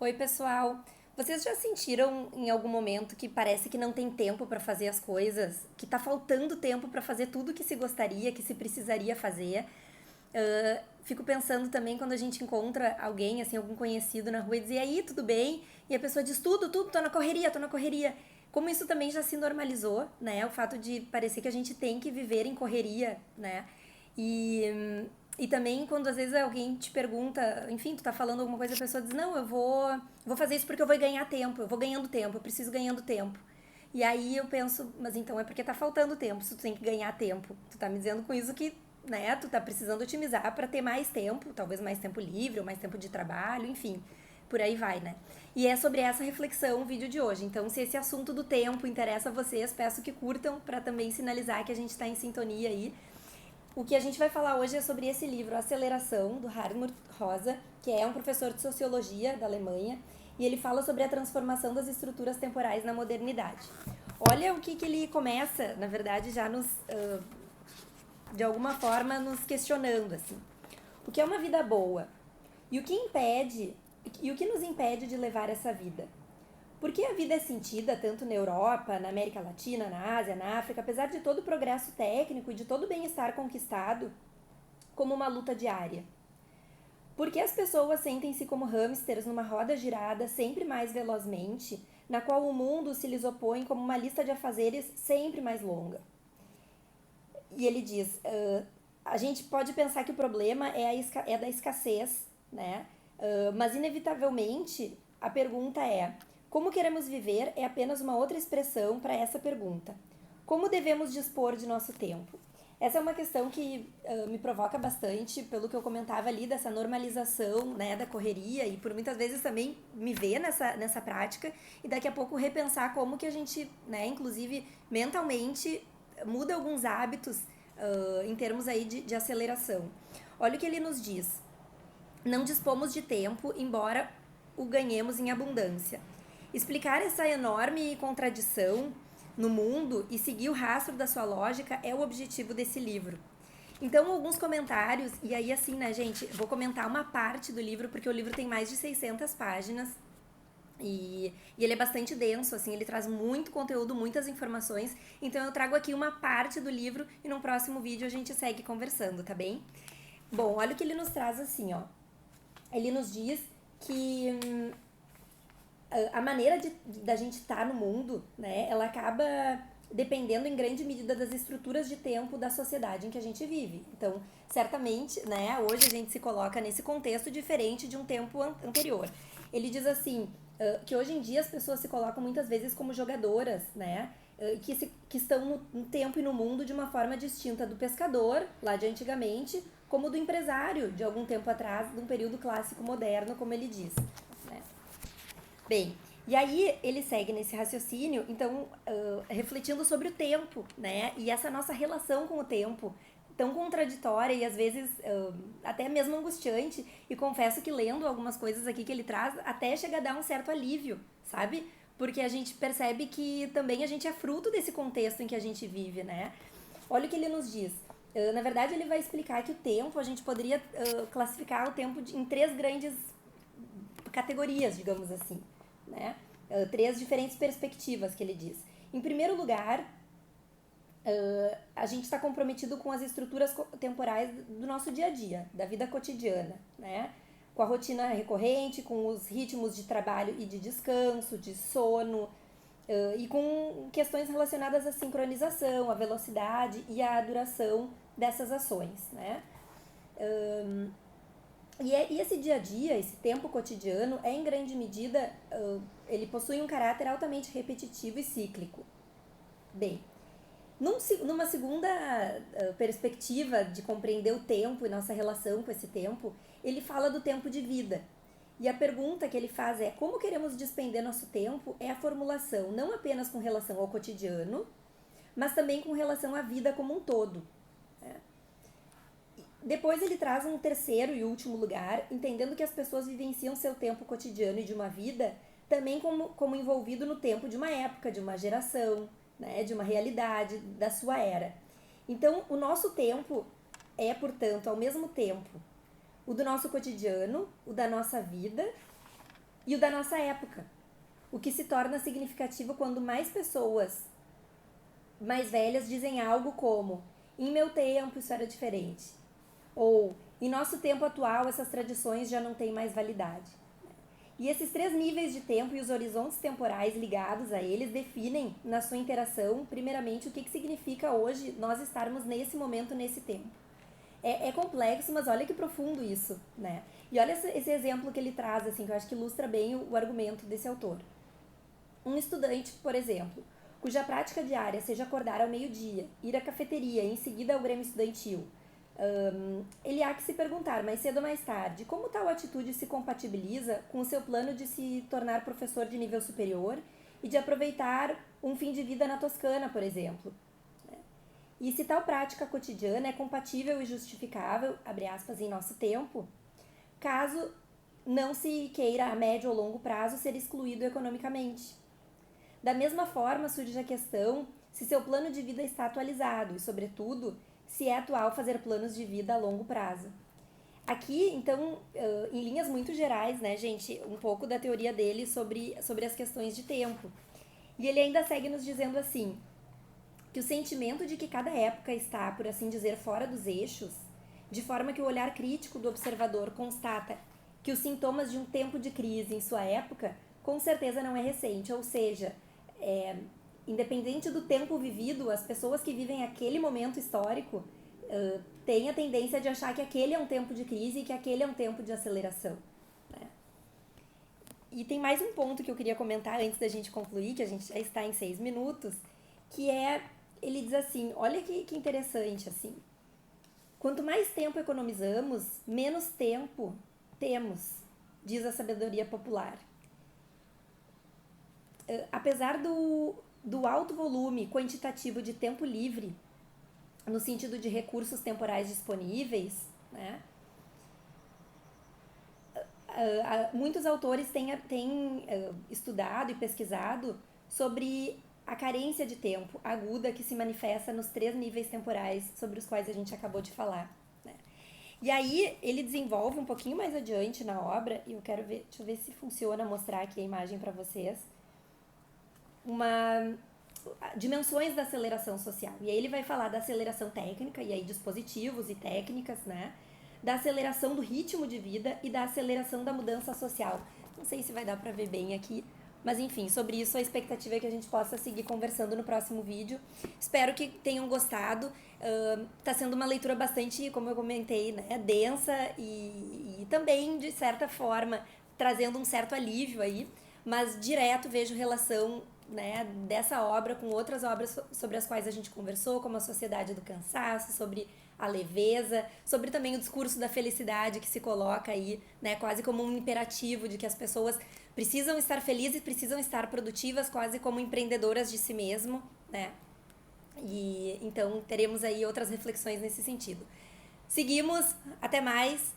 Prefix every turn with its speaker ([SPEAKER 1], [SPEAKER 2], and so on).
[SPEAKER 1] Oi, pessoal. Vocês já sentiram em algum momento que parece que não tem tempo para fazer as coisas, que tá faltando tempo para fazer tudo que se gostaria, que se precisaria fazer? Fico pensando também quando a gente encontra alguém, assim, algum conhecido na rua e diz, e aí, tudo bem? E a pessoa diz, tudo, tô na correria, tô na correria. Como isso também já se normalizou, né? O fato de parecer que a gente tem que viver em correria, né? E, e também quando às vezes alguém te pergunta, enfim, tu tá falando alguma coisa, a pessoa diz, não, eu vou fazer isso porque eu vou ganhar tempo, eu vou ganhando tempo, eu preciso ganhando tempo. E aí eu penso, mas então é porque tá faltando tempo, se tu tem que ganhar tempo. Tu tá me dizendo com isso que, né, tu tá precisando otimizar para ter mais tempo, talvez mais tempo livre ou mais tempo de trabalho, enfim. Por aí vai, né? E é sobre essa reflexão o vídeo de hoje. Então, se esse assunto do tempo interessa a vocês, peço que curtam para também sinalizar que a gente está em sintonia aí. O que a gente vai falar hoje é sobre esse livro, Aceleração, do Hartmut Rosa, que é um professor de sociologia da Alemanha, e ele fala sobre a transformação das estruturas temporais na modernidade. Olha o que ele começa, na verdade, já nos, de alguma forma, nos questionando, assim. O que é uma vida boa? E o que nos impede de levar essa vida? Por que a vida é sentida tanto na Europa, na América Latina, na Ásia, na África, apesar de todo o progresso técnico e de todo o bem-estar conquistado, como uma luta diária? Por que as pessoas sentem-se como hamsters numa roda girada sempre mais velozmente, na qual o mundo se lhes opõe como uma lista de afazeres sempre mais longa? E ele diz: a gente pode pensar que o problema é da escassez, né? Mas inevitavelmente a pergunta é: como queremos viver é apenas uma outra expressão para essa pergunta. Como devemos dispor de nosso tempo? Essa é uma questão que me provoca bastante, pelo que eu comentava ali, dessa normalização, né, da correria, e por muitas vezes também me ver nessa prática, e daqui a pouco repensar como que a gente, né, inclusive mentalmente, muda alguns hábitos em termos aí de aceleração. Olha o que ele nos diz. Não dispomos de tempo, embora o ganhemos em abundância. Explicar essa enorme contradição no mundo e seguir o rastro da sua lógica é o objetivo desse livro. Então, alguns comentários, e aí assim, né, gente, vou comentar uma parte do livro, porque o livro tem mais de 600 páginas, e ele é bastante denso, assim, ele traz muito conteúdo, muitas informações, então eu trago aqui uma parte do livro e no próximo vídeo a gente segue conversando, tá bem? Bom, olha o que ele nos traz assim, ó. Ele nos diz que a maneira da gente estar no mundo, né, ela acaba dependendo em grande medida das estruturas de tempo da sociedade em que a gente vive. Então, certamente, né, hoje a gente se coloca nesse contexto diferente de um tempo anterior. Ele diz assim, que hoje em dia as pessoas se colocam muitas vezes como jogadoras, né, que estão no tempo e no mundo de uma forma distinta do pescador, lá de antigamente, como do empresário, de algum tempo atrás, de um período clássico moderno, como ele diz. Né? Bem, e aí ele segue nesse raciocínio, então, refletindo sobre o tempo, né? E essa nossa relação com o tempo, tão contraditória e às vezes até mesmo angustiante. E confesso que lendo algumas coisas aqui que ele traz, até chega a dar um certo alívio, sabe? Porque a gente percebe que também a gente é fruto desse contexto em que a gente vive, né? Olha o que ele nos diz. Na verdade, ele vai explicar que o tempo, a gente poderia classificar o tempo em três grandes categorias, digamos assim, né? Três diferentes perspectivas que ele diz. Em primeiro lugar, a gente está comprometido com as estruturas temporais do nosso dia a dia, da vida cotidiana, né? Com a rotina recorrente, com os ritmos de trabalho e de descanso, de sono, e com questões relacionadas à sincronização, à velocidade e à duração dessas ações, né? E esse dia a dia, esse tempo cotidiano, é em grande medida, ele possui um caráter altamente repetitivo e cíclico. Bem, numa segunda perspectiva de compreender o tempo e nossa relação com esse tempo, ele fala do tempo de vida. E a pergunta que ele faz é: como queremos despender nosso tempo? É a formulação não apenas com relação ao cotidiano, mas também com relação à vida como um todo. Né? Depois ele traz um terceiro e último lugar, entendendo que as pessoas vivenciam seu tempo cotidiano e de uma vida também como envolvido no tempo de uma época, de uma geração, né, de uma realidade, da sua era. Então, o nosso tempo é, portanto, ao mesmo tempo o do nosso cotidiano, o da nossa vida e o da nossa época. O que se torna significativo quando mais pessoas mais velhas dizem algo como: em meu tempo isso era diferente. Ou em nosso tempo atual essas tradições já não têm mais validade. E esses três níveis de tempo e os horizontes temporais ligados a eles definem, na sua interação, primeiramente, o que significa hoje nós estarmos nesse momento, nesse tempo. É complexo, mas olha que profundo isso, né? E olha esse exemplo que ele traz, assim, que eu acho que ilustra bem o argumento desse autor. Um estudante, por exemplo, cuja prática diária seja acordar ao meio-dia, ir à cafeteria e em seguida ao grêmio estudantil, ele há que se perguntar, mais cedo ou mais tarde, como tal atitude se compatibiliza com o seu plano de se tornar professor de nível superior e de aproveitar um fim de vida na Toscana, por exemplo. E se tal prática cotidiana é compatível e justificável, abre aspas, em nosso tempo, caso não se queira a médio ou longo prazo ser excluído economicamente. Da mesma forma, surge a questão se seu plano de vida está atualizado e, sobretudo, se é atual fazer planos de vida a longo prazo. Aqui, então, em linhas muito gerais, né, gente, um pouco da teoria dele sobre as questões de tempo. E ele ainda segue nos dizendo assim, que o sentimento de que cada época está, por assim dizer, fora dos eixos, de forma que o olhar crítico do observador constata que os sintomas de um tempo de crise em sua época, com certeza não é recente, ou seja, independente do tempo vivido, as pessoas que vivem aquele momento histórico têm a tendência de achar que aquele é um tempo de crise e que aquele é um tempo de aceleração. Né? E tem mais um ponto que eu queria comentar antes da gente concluir, que a gente já está em 6 minutos, que ele diz assim, olha que interessante, assim, quanto mais tempo economizamos, menos tempo temos, diz a sabedoria popular. Apesar do alto volume quantitativo de tempo livre, no sentido de recursos temporais disponíveis, né, muitos autores têm estudado e pesquisado sobre a carência de tempo aguda que se manifesta nos 3 níveis temporais sobre os quais a gente acabou de falar. Né? E aí ele desenvolve um pouquinho mais adiante na obra, e eu quero ver, deixa eu ver se funciona mostrar aqui a imagem para vocês, dimensões da aceleração social. E aí ele vai falar da aceleração técnica, e aí dispositivos e técnicas, né? Da aceleração do ritmo de vida e da aceleração da mudança social. Não sei se vai dar para ver bem aqui, mas enfim, sobre isso a expectativa é que a gente possa seguir conversando no próximo vídeo. Espero que tenham gostado. Tá sendo uma leitura bastante, como eu comentei, né, densa e também, de certa forma, trazendo um certo alívio aí, mas direto vejo relação, né, dessa obra com outras obras sobre as quais a gente conversou, como a Sociedade do Cansaço, sobre a leveza, sobre também o discurso da felicidade que se coloca aí, né, quase como um imperativo de que as pessoas precisam estar felizes, precisam estar produtivas, quase como empreendedoras de si mesmo, né? E então teremos aí outras reflexões nesse sentido. Seguimos, até mais.